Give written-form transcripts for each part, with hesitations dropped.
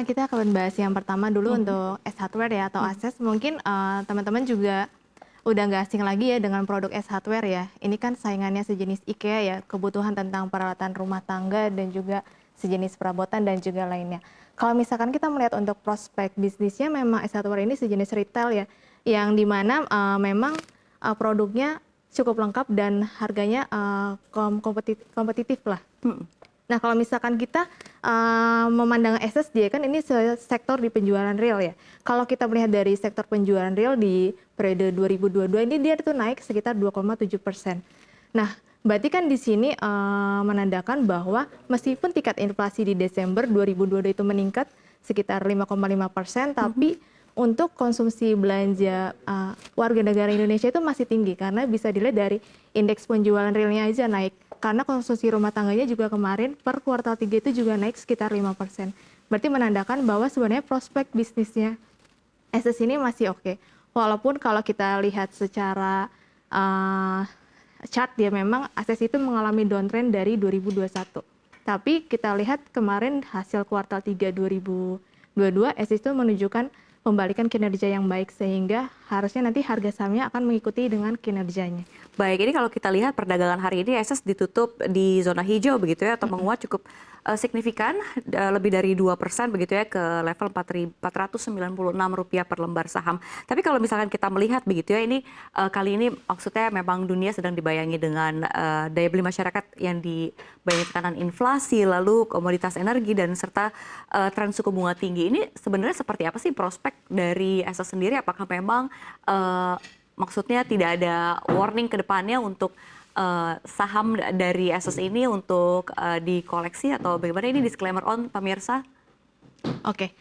kita akan bahas yang pertama dulu Mhm, untuk S hardware ya atau mhm. akses. Mungkin teman-teman juga udah nggak asing lagi ya dengan produk S hardware ya. Ini kan saingannya sejenis IKEA ya, kebutuhan tentang peralatan rumah tangga dan juga sejenis perabotan dan juga lainnya. Kalau misalkan kita melihat untuk prospek bisnisnya, memang S hardware ini sejenis retail ya, yang dimana memang produknya cukup lengkap dan harganya kompetitif lah. Mhm. Nah, kalau misalkan kita memandang SSJ kan ini sektor di penjualan real ya. Kalau kita melihat dari sektor penjualan real di periode 2022 ini dia itu naik sekitar 2,7%. Nah, berarti kan di sini menandakan bahwa meskipun tingkat inflasi di Desember 2022 itu meningkat sekitar 5,5%, Mhm. tapi untuk konsumsi belanja warga negara Indonesia itu masih tinggi karena bisa dilihat dari indeks penjualan realnya aja naik. Karena konsumsi rumah tangganya juga kemarin per kuartal 3 itu juga naik sekitar 5%. Berarti menandakan bahwa sebenarnya prospek bisnisnya SS ini masih oke. Walaupun kalau kita lihat secara uh, chart ya memang SS itu mengalami downtrend dari 2021. Tapi kita lihat kemarin hasil kuartal 3 2022 SS itu menunjukkan pembalikan kinerja yang baik sehingga harusnya nanti harga sahamnya akan mengikuti dengan kinerjanya. Baik, ini kalau kita lihat perdagangan hari ini SS ditutup di zona hijau begitu ya, atau menguat cukup signifikan, lebih dari 2% begitu ya, ke level Rp4.496 per lembar saham. Tapi kalau misalkan kita melihat begitu ya, ini kali ini maksudnya memang dunia sedang dibayangi dengan daya beli masyarakat yang dibayangi tekanan inflasi, lalu komoditas energi dan serta tren suku bunga tinggi. Ini sebenarnya seperti apa sih prospek dari SS sendiri? Apakah memang maksudnya tidak ada warning ke depannya untuk saham dari SS ini untuk dikoleksi atau bagaimana? Ini disclaimer on pemirsa. Oke,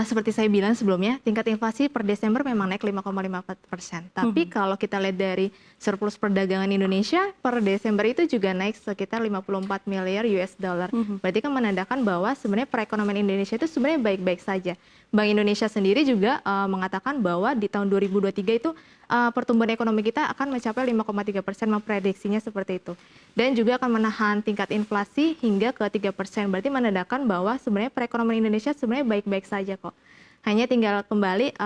seperti saya bilang sebelumnya, tingkat inflasi per Desember memang naik 5,54%. Tapi Mhm. kalau kita lihat dari surplus perdagangan Indonesia, per Desember itu juga naik sekitar 54 miliar US dollar. Mhm. Berarti kan menandakan bahwa sebenarnya perekonomian Indonesia itu sebenarnya baik-baik saja. Bank Indonesia sendiri juga mengatakan bahwa di tahun 2023 itu pertumbuhan ekonomi kita akan mencapai 5,3%, memprediksinya seperti itu. Dan juga akan menahan tingkat inflasi hingga ke 3%. Berarti menandakan bahwa sebenarnya perekonomian Indonesia sebenarnya baik-baik saja kok. Hanya tinggal kembali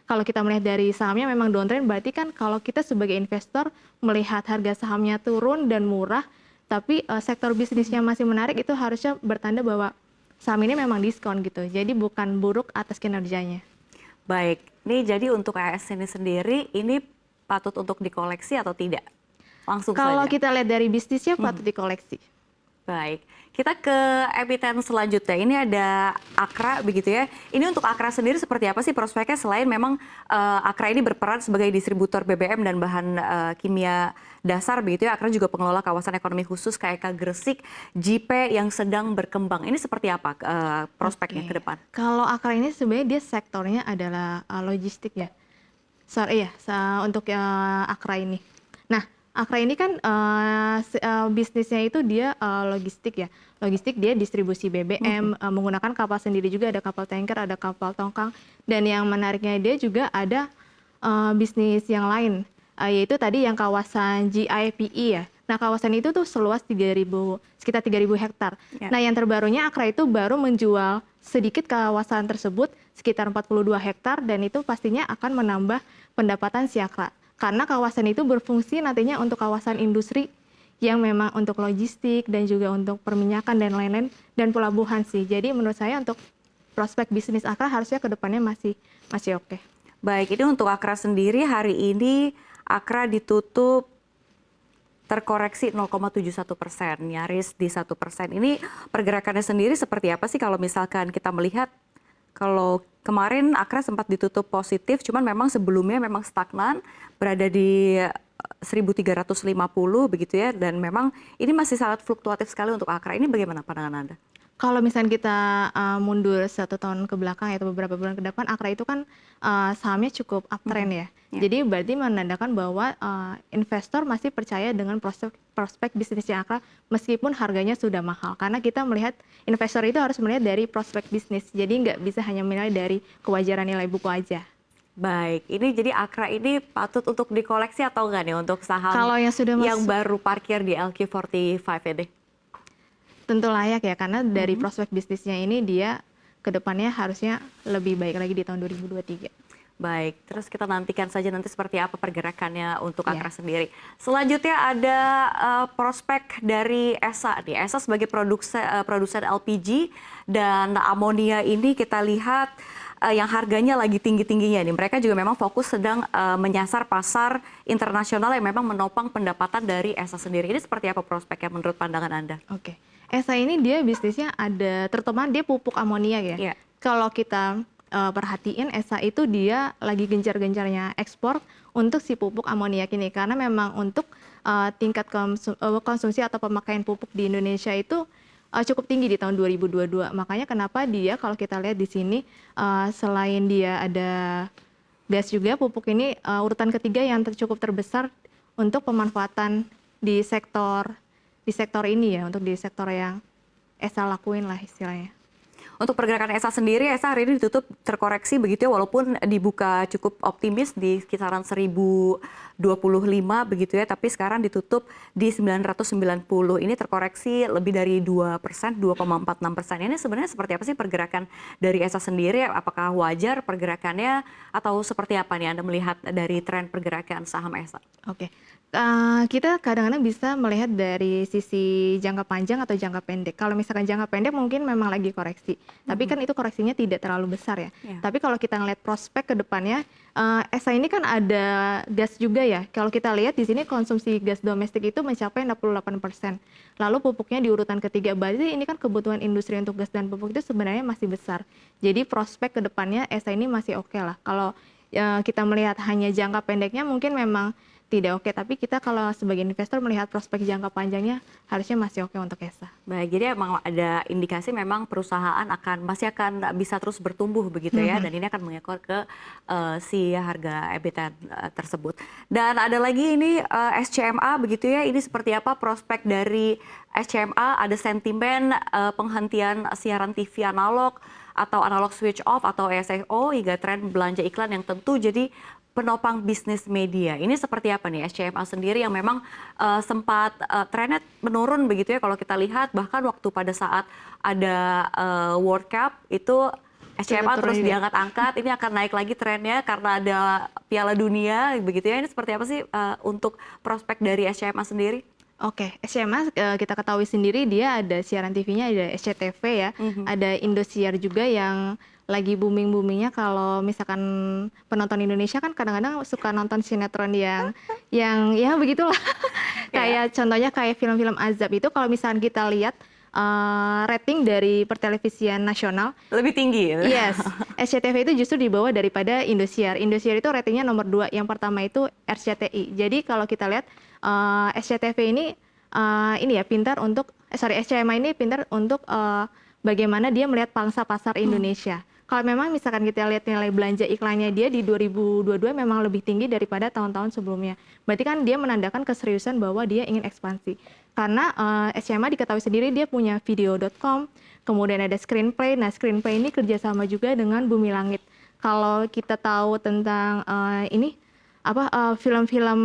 kalau kita melihat dari sahamnya memang downtrend, berarti kan kalau kita sebagai investor melihat harga sahamnya turun dan murah, tapi sektor bisnisnya masih menarik, itu harusnya bertanda bahwa saham ini memang diskon gitu. Jadi bukan buruk atas kinerjanya. Baik, ini jadi untuk AS ini sendiri, ini patut untuk dikoleksi atau tidak? Langsung Kalau saja. kita lihat dari bisnisnya Mhm. patut dikoleksi. Baik, kita ke emiten selanjutnya. Ini ada Akra begitu ya. Ini untuk Akra sendiri seperti apa sih prospeknya selain memang Akra ini berperan sebagai distributor BBM dan bahan kimia dasar begitu ya. Akra juga pengelola kawasan ekonomi khusus KEK Gresik, JIPE yang sedang berkembang. Ini seperti apa prospeknya ke Oke, depan? kalau Akra ini sebenarnya dia sektornya adalah logistik ya. Sorry ya, untuk Akra ini. Nah, Akra ini kan bisnisnya itu dia logistik ya. Logistik dia distribusi Mhm. BBM menggunakan kapal sendiri juga, ada kapal tanker, ada kapal tongkang. Dan yang menariknya dia juga ada bisnis yang lain, yaitu tadi yang kawasan GIPE ya. Nah, kawasan itu tuh seluas 3.000, sekitar 3.000 hektar. Ya. Nah, yang terbarunya Akra itu baru menjual sedikit kawasan tersebut sekitar 42 hektar dan itu pastinya akan menambah pendapatan si Akra. Karena kawasan itu berfungsi nantinya untuk kawasan industri yang memang untuk logistik dan juga untuk perminyakan dan lain-lain dan pelabuhan sih. Jadi menurut saya untuk prospek bisnis Akra harusnya ke depannya masih oke. Baik, ini untuk Akra sendiri hari ini Akra ditutup terkoreksi 0,71%, nyaris di 1%. Ini pergerakannya sendiri seperti apa sih kalau misalkan kita melihat kalau kemarin Akra sempat ditutup positif, cuman memang sebelumnya memang stagnan, berada di 1.350 begitu ya, dan memang ini masih sangat fluktuatif sekali untuk Akra. Ini bagaimana pandangan Anda? Kalau misalnya kita mundur 1 tahun ke belakang atau beberapa bulan ke depan, Akra itu kan sahamnya cukup uptrend Mhm. ya. Ya. Jadi berarti menandakan bahwa investor masih percaya dengan prospek bisnisnya Akra meskipun harganya sudah mahal. Karena kita melihat investor itu harus melihat dari prospek bisnis. Jadi nggak bisa hanya menilai dari kewajaran nilai buku aja. Baik, ini jadi Akra ini patut untuk dikoleksi atau enggak nih untuk saham Kalau yang sudah yang masuk baru parkir di LQ45 ini? tentu layak ya, karena dari Mhm. prospek bisnisnya ini dia kedepannya harusnya lebih baik lagi di tahun 2023. Baik, terus kita nantikan saja nanti seperti apa pergerakannya untuk Iya. Akra sendiri. Selanjutnya ada prospek dari ESA nih. ESA sebagai produsen LPG dan amonia ini kita lihat yang harganya lagi tinggi-tingginya nih. Mereka juga memang fokus sedang menyasar pasar internasional yang memang menopang pendapatan dari ESA sendiri. Ini seperti apa prospeknya menurut pandangan Anda? Oke. ESA ini dia bisnisnya ada, terutama dia pupuk amonia ya. Iya. Kalau kita perhatiin ESA itu dia lagi gencar-gencarnya ekspor untuk si pupuk amoniak ini karena memang untuk tingkat konsumsi atau pemakaian pupuk di Indonesia itu cukup tinggi di tahun 2022. Makanya kenapa dia kalau kita lihat di sini selain dia ada gas juga, pupuk ini urutan ketiga yang cukup terbesar untuk pemanfaatan di sektor ini ya, untuk di sektor yang ESA lakuin lah istilahnya. Untuk pergerakan ESA sendiri, ESA hari ini ditutup terkoreksi begitu ya, walaupun dibuka cukup optimis di kisaran 1025 begitu ya, tapi sekarang ditutup di 990. Ini terkoreksi lebih dari 2%, 2,46%. Ini sebenarnya seperti apa sih pergerakan dari ESA sendiri? Apakah wajar pergerakannya atau seperti apa nih Anda melihat dari tren pergerakan saham ESA? Oke. Kita kadang-kadang bisa melihat dari sisi jangka panjang atau jangka pendek. Kalau misalkan jangka pendek mungkin memang lagi koreksi, tapi kan itu koreksinya tidak terlalu besar ya. Tapi kalau kita ngelihat prospek ke depannya, ESA ini kan ada gas juga ya. Kalau kita lihat di sini konsumsi gas domestik itu mencapai 68%. Lalu pupuknya di urutan ketiga. Berarti ini kan kebutuhan industri untuk gas dan pupuk itu sebenarnya masih besar. Jadi prospek ke depannya ESA ini masih oke lah. Kalau kita melihat hanya jangka pendeknya mungkin memang tidak oke, tapi kita kalau sebagai investor melihat prospek jangka panjangnya harusnya masih oke untuk ESA. Baik, jadi emang ada indikasi memang perusahaan masih akan bisa terus bertumbuh begitu ya, dan ini akan mengekor ke si harga EBITDA tersebut. Dan ada lagi ini SCMA begitu ya, ini seperti apa prospek dari SCMA? Ada sentimen penghentian siaran TV analog atau analog switch off atau ASO hingga tren belanja iklan yang tentu jadi penopang bisnis media. Ini seperti apa nih SCMA sendiri yang memang sempat trennya menurun begitu ya kalau kita lihat, bahkan waktu pada saat ada World Cup itu SCMA terus diangkat-angkat, ini akan naik lagi trennya karena ada Piala Dunia begitu ya. Ini seperti apa sih untuk prospek dari SCMA sendiri? Oke, SCMA kita ketahui sendiri dia ada siaran TV-nya, ada SCTV ya, ada Indosiar juga yang lagi booming-boomingnya. Kalau misalkan penonton Indonesia kan kadang-kadang suka nonton sinetron yang ya begitulah. Kayak contohnya kayak film-film azab itu kalau misalkan kita lihat rating dari pertelevisian nasional lebih tinggi. Yes, SCTV itu justru di bawah daripada Indosiar. Indosiar itu ratingnya nomor 2, yang pertama itu RCTI. Jadi kalau kita lihat SCTV ini ya pintar untuk SCMA ini pintar untuk bagaimana dia melihat pangsa pasar Indonesia. Kalau memang misalkan kita lihat nilai belanja iklannya dia di 2022 memang lebih tinggi daripada tahun-tahun sebelumnya. Berarti kan dia menandakan keseriusan bahwa dia ingin ekspansi. Karena SCMA diketahui sendiri dia punya video.com, kemudian ada Screenplay. Nah, Screenplay ini kerjasama juga dengan Bumi Langit. Kalau kita tahu tentang film-film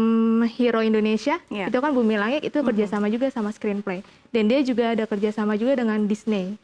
hero Indonesia, itu kan Bumi Langit itu kerjasama juga sama Screenplay. Dan dia juga ada kerjasama juga dengan Disney.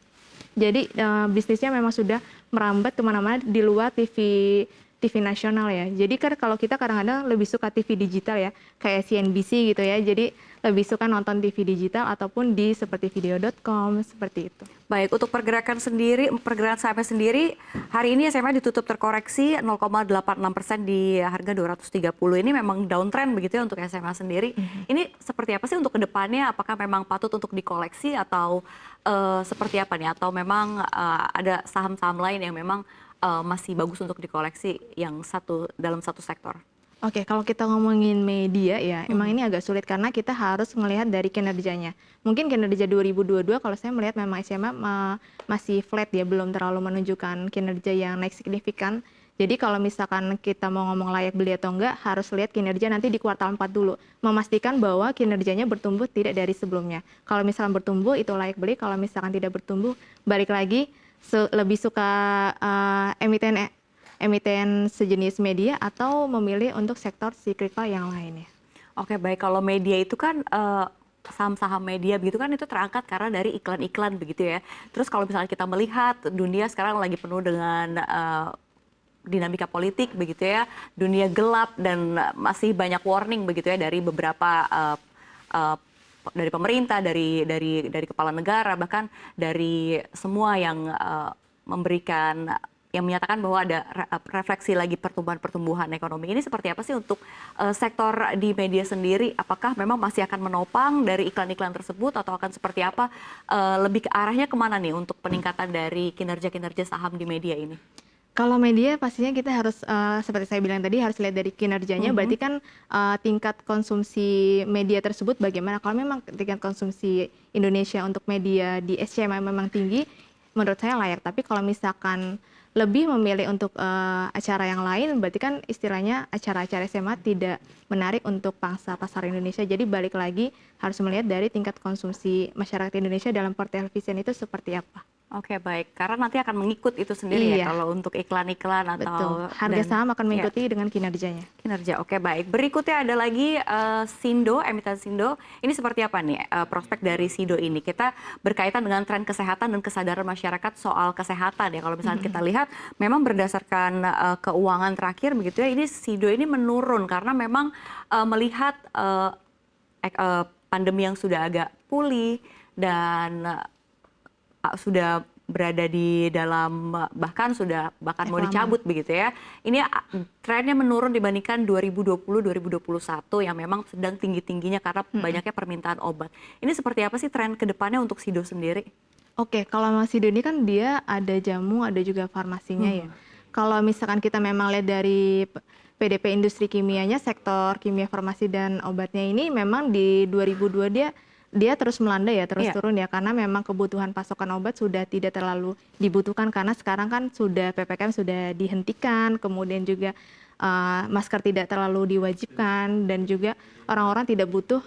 Jadi bisnisnya memang sudah merambat kemana-mana di luar TV nasional ya. Jadi kan kalau kita kadang-kadang lebih suka TV digital ya, kayak CNBC gitu ya. Jadi lebih suka nonton TV digital ataupun di seperti video.com seperti itu. Baik, untuk pergerakan sahamnya sendiri, hari ini SMA ditutup terkoreksi 0,86% di harga 230. Ini memang downtrend begitu ya untuk SMA sendiri. Ini seperti apa sih untuk kedepannya? Apakah memang patut untuk dikoleksi atau seperti apa nih? Atau memang ada saham-saham lain yang memang masih bagus untuk dikoleksi yang dalam satu sektor? Oke, kalau kita ngomongin media ya, emang ini agak sulit karena kita harus melihat dari kinerjanya. Mungkin kinerja 2022 kalau saya melihat memang SMA masih flat ya, belum terlalu menunjukkan kinerja yang naik signifikan. Jadi kalau misalkan kita mau ngomong layak beli atau enggak, harus lihat kinerja nanti di kuartal 4 dulu. Memastikan bahwa kinerjanya bertumbuh tidak dari sebelumnya. Kalau misalkan bertumbuh itu layak beli, kalau misalkan tidak bertumbuh, balik lagi lebih suka emiten sejenis media atau memilih untuk sektor cyclical yang lainnya. Oke, baik. Kalau media itu kan saham-saham media begitu kan itu terangkat karena dari iklan-iklan begitu ya. Terus kalau misalnya kita melihat dunia sekarang lagi penuh dengan dinamika politik begitu ya, dunia gelap dan masih banyak warning begitu ya dari beberapa uh, dari pemerintah, dari kepala negara, bahkan dari semua yang memberikan yang menyatakan bahwa ada refleksi lagi pertumbuhan ekonomi. Ini seperti apa sih untuk sektor di media sendiri? Apakah memang masih akan menopang dari iklan-iklan tersebut atau akan seperti apa? Lebih ke arahnya kemana nih untuk peningkatan dari kinerja-kinerja saham di media ini? Kalau media pastinya kita harus seperti saya bilang tadi harus lihat dari kinerjanya. Berarti kan tingkat konsumsi media tersebut bagaimana. Kalau memang tingkat konsumsi Indonesia untuk media di SCMI memang tinggi, menurut saya layak. Tapi kalau misalkan lebih memilih untuk acara yang lain, berarti kan istilahnya acara-acara SMA tidak menarik untuk pangsa pasar Indonesia. Jadi balik lagi harus melihat dari tingkat konsumsi masyarakat Indonesia dalam pertelevisian itu seperti apa. Oke, baik. Karena nanti akan mengikut itu sendiri Iya, ya kalau untuk iklan-iklan atau betul. Harga saham akan mengikuti dengan kinerjanya. kinerja. Oke, baik. Berikutnya ada lagi Sindo, emiten Sindo. Ini seperti apa nih prospek dari Sindo ini? Kita berkaitan dengan tren kesehatan dan kesadaran masyarakat soal kesehatan ya. Kalau misalnya kita lihat, memang berdasarkan keuangan terakhir begitu ya, ini Sindo ini menurun karena memang melihat pandemi yang sudah agak pulih dan sudah berada di dalam bahkan mau dicabut begitu ya. Ini trennya menurun dibandingkan 2020-2021 yang memang sedang tinggi-tingginya karena banyaknya permintaan obat. Ini seperti apa sih tren kedepannya untuk Sido sendiri? Oke, kalau Mas Sido ini kan dia ada jamu, ada juga farmasinya ya. Kalau misalkan kita memang lihat dari PDP industri kimianya, sektor kimia farmasi dan obatnya ini memang di 2002 dia terus melandai ya, terus turun ya, karena memang kebutuhan pasokan obat sudah tidak terlalu dibutuhkan karena sekarang kan sudah PPKM sudah dihentikan, kemudian juga masker tidak terlalu diwajibkan dan juga orang-orang tidak butuh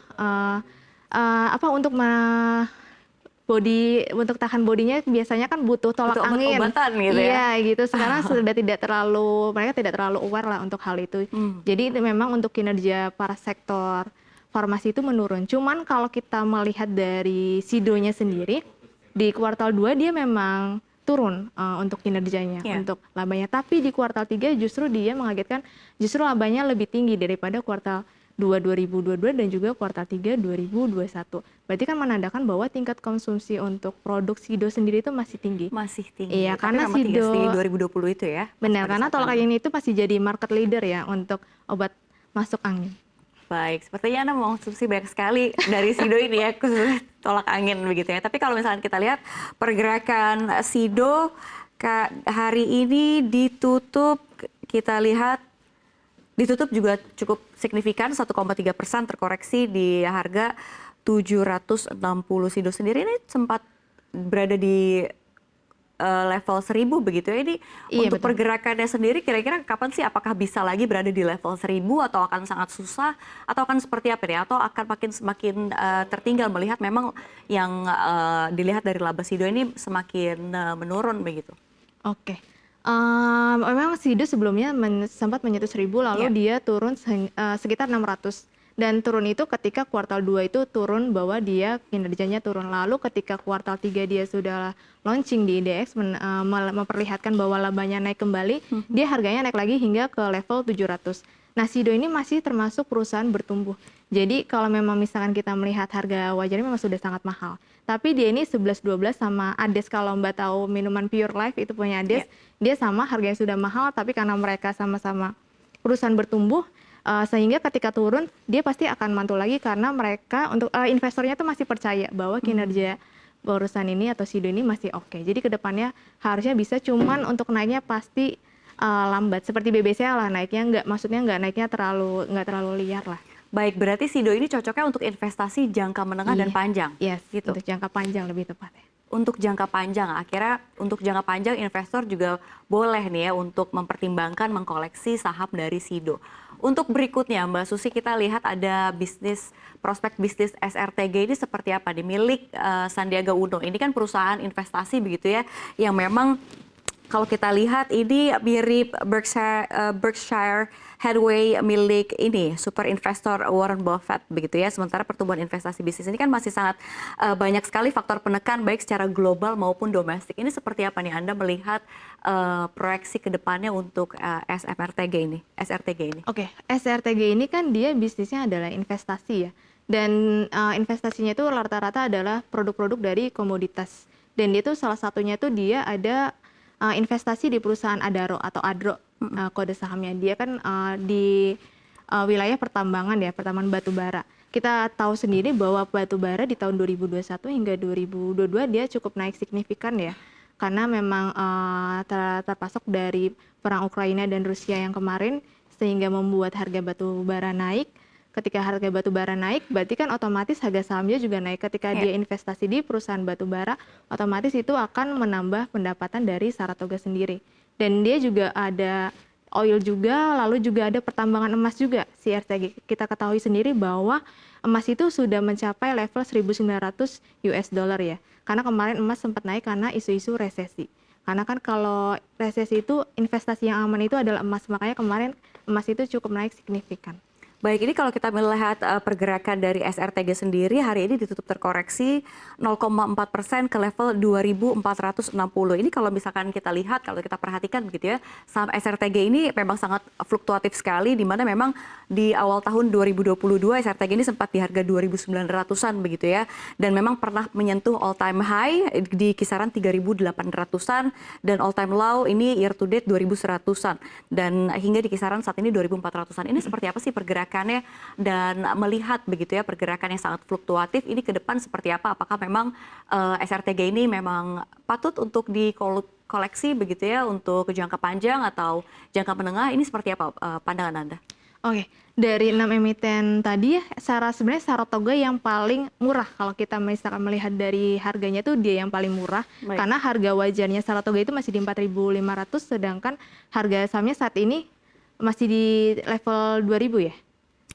untuk tahan bodinya biasanya kan butuh tolak angin. Obat-obatan gitu ya. Iya gitu. Sekarang sudah mereka tidak terlalu aware lah untuk hal itu. Jadi memang untuk kinerja para sektor farmasi itu menurun. Cuman kalau kita melihat dari Sidonya sendiri, di kuartal 2 dia memang turun untuk kinerjanya, untuk labanya. Tapi di kuartal 3 justru dia mengagetkan, justru labanya lebih tinggi daripada kuartal 2 2022 dan juga kuartal 3 2021. Berarti kan menandakan bahwa tingkat konsumsi untuk produk Sido sendiri itu masih tinggi. Masih tinggi. Iya, Tapi karena memang tinggi Sido di 2020 itu ya. benar, karena tolak angin itu masih jadi market leader ya untuk obat masuk angin. Baik, sepertinya Anda mengonsumsi banyak sekali dari Sido ini ya, khususnya tolak angin begitu ya. Tapi kalau misalnya kita lihat pergerakan Sido hari ini ditutup, kita lihat ditutup juga cukup signifikan 1,3% terkoreksi di harga 760. Sido sendiri ini sempat berada di level 1000 begitu ya. Ini untuk betul. pergerakannya sendiri kira-kira kapan sih, apakah bisa lagi berada di level 1000 atau akan sangat susah atau akan seperti apa nih, atau akan semakin tertinggal melihat memang yang dilihat dari laba Sido ini semakin menurun begitu? Oke. Memang Sido sebelumnya sempat menyentuh 1000 lalu dia turun sekitar 600. Dan turun itu ketika kuartal 2 itu turun bahwa dia kinerjanya turun. Lalu ketika kuartal 3 dia sudah launching di IDX memperlihatkan bahwa labanya naik kembali, dia harganya naik lagi hingga ke level 700. Nah, Sido ini masih termasuk perusahaan bertumbuh. Jadi kalau memang misalkan kita melihat harga wajarnya memang sudah sangat mahal. Tapi dia ini 11-12 sama Ades, kalau Mbak tahu minuman Pure Life itu punya Ades, dia sama harganya sudah mahal, tapi karena mereka sama-sama perusahaan bertumbuh, sehingga ketika turun dia pasti akan mantul lagi karena mereka untuk investornya tuh masih percaya bahwa kinerja perusahaan ini atau Sido ini masih oke. Jadi kedepannya harusnya bisa, cuman untuk naiknya pasti lambat. Seperti BBCA lah naiknya nggak naiknya nggak terlalu liar lah. Baik, berarti Sido ini cocoknya untuk investasi jangka menengah dan panjang. Yes, gitu. Untuk jangka panjang lebih tepatnya. Untuk jangka panjang, akhirnya untuk jangka panjang investor juga boleh nih ya untuk mempertimbangkan mengkoleksi saham dari Sido. Untuk berikutnya Mbak Susi, kita lihat ada prospek bisnis SRTG ini seperti apa nih, milik Sandiaga Uno. Ini kan perusahaan investasi begitu ya, yang memang kalau kita lihat ini mirip Berkshire Hathaway milik ini super investor Warren Buffett begitu ya. Sementara pertumbuhan investasi bisnis ini kan masih sangat banyak sekali faktor penekan baik secara global maupun domestik. Ini seperti apa nih Anda melihat proyeksi ke depannya untuk SRTG ini? Oke, SRTG ini kan dia bisnisnya adalah investasi ya. Dan investasinya itu rata-rata adalah produk-produk dari komoditas. Dan dia tuh salah satunya tuh dia ada investasi di perusahaan Adaro atau Adro kode sahamnya. Dia kan di wilayah pertambangan ya, pertambangan batu bara. Kita tahu sendiri bahwa batu bara di tahun 2021 hingga 2022 dia cukup naik signifikan ya. Karena memang terpasok dari perang Ukraina dan Rusia yang kemarin sehingga membuat harga batu bara naik. Ketika harga batu bara naik, berarti kan otomatis harga sahamnya juga naik. Ketika dia investasi di perusahaan batu bara, otomatis itu akan menambah pendapatan dari Saratoga sendiri. Dan dia juga ada oil juga, lalu juga ada pertambangan emas juga, CRTG. Kita ketahui sendiri bahwa emas itu sudah mencapai level 1.900 US dollar ya. Karena kemarin emas sempat naik karena isu-isu resesi. Karena kan kalau resesi itu investasi yang aman itu adalah emas, makanya kemarin emas itu cukup naik signifikan. Baik, ini kalau kita melihat pergerakan dari SRTG sendiri hari ini ditutup terkoreksi 0,4% ke level 2.460. Ini kalau misalkan kita lihat, kalau kita perhatikan begitu ya, saham SRTG ini memang sangat fluktuatif sekali, di mana memang di awal tahun 2022 SRTG ini sempat di harga 2.900-an begitu ya, dan memang pernah menyentuh all time high di kisaran 3.800-an dan all time low ini year to date 2.100-an dan hingga di kisaran saat ini 2.400-an. Ini seperti apa sih pergerakan dan melihat begitu ya pergerakan yang sangat fluktuatif ini ke depan seperti apa? Apakah memang SRTG ini memang patut untuk dikoleksi begitu ya untuk jangka panjang atau jangka menengah? Ini seperti apa pandangan Anda? Oke, dari 6 emiten tadi ya, sebenarnya Saratoga yang paling murah kalau kita misalkan melihat dari harganya tuh dia yang paling murah. Baik. Karena harga wajarnya Saratoga itu masih di 4.500, sedangkan harga sahamnya saat ini masih di level 2.000 ya.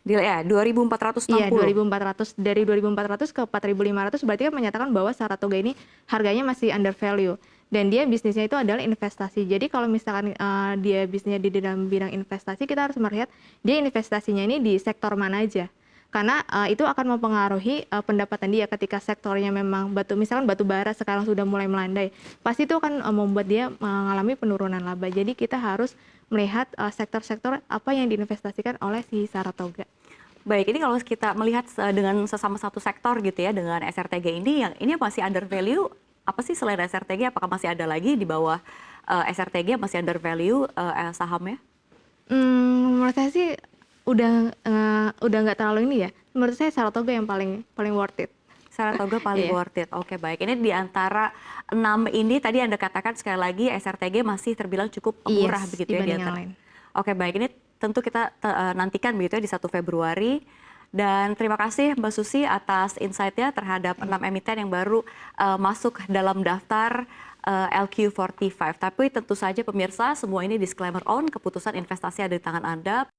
Ya, 2.460. Iya, 2.400. Dari 2.400 ke 4.500 berarti kan menyatakan bahwa Saratoga ini harganya masih under value. Dan dia bisnisnya itu adalah investasi. Jadi kalau misalkan dia bisnisnya di dalam bidang investasi, kita harus melihat dia investasinya ini di sektor mana aja. Karena itu akan mempengaruhi pendapatan dia ketika sektornya memang misalkan batu bara sekarang sudah mulai melandai. Pasti itu akan membuat dia mengalami penurunan laba. Jadi kita harus melihat sektor-sektor apa yang diinvestasikan oleh si Saratoga. Baik, ini kalau kita melihat dengan sesama satu sektor gitu ya dengan SRTG ini, yang ini masih under value, apa sih selain SRTG? Apakah masih ada lagi di bawah SRTG masih under value sahamnya? Menurut saya sih udah nggak terlalu ini ya. Menurut saya Saratoga yang paling worth it. Saratoga paling worth it. Oke, baik. Ini di antara 6 ini tadi Anda katakan sekali lagi SRTG masih terbilang cukup murah begitu ya di dibanding yang antara. lain. Oke, baik. Ini tentu kita nantikan begitu ya di 1 Februari. Dan terima kasih Mbak Susi atas insight-nya terhadap 6 emiten yang baru masuk dalam daftar LQ45. Tapi tentu saja pemirsa, semua ini disclaimer on, keputusan investasi ada di tangan Anda.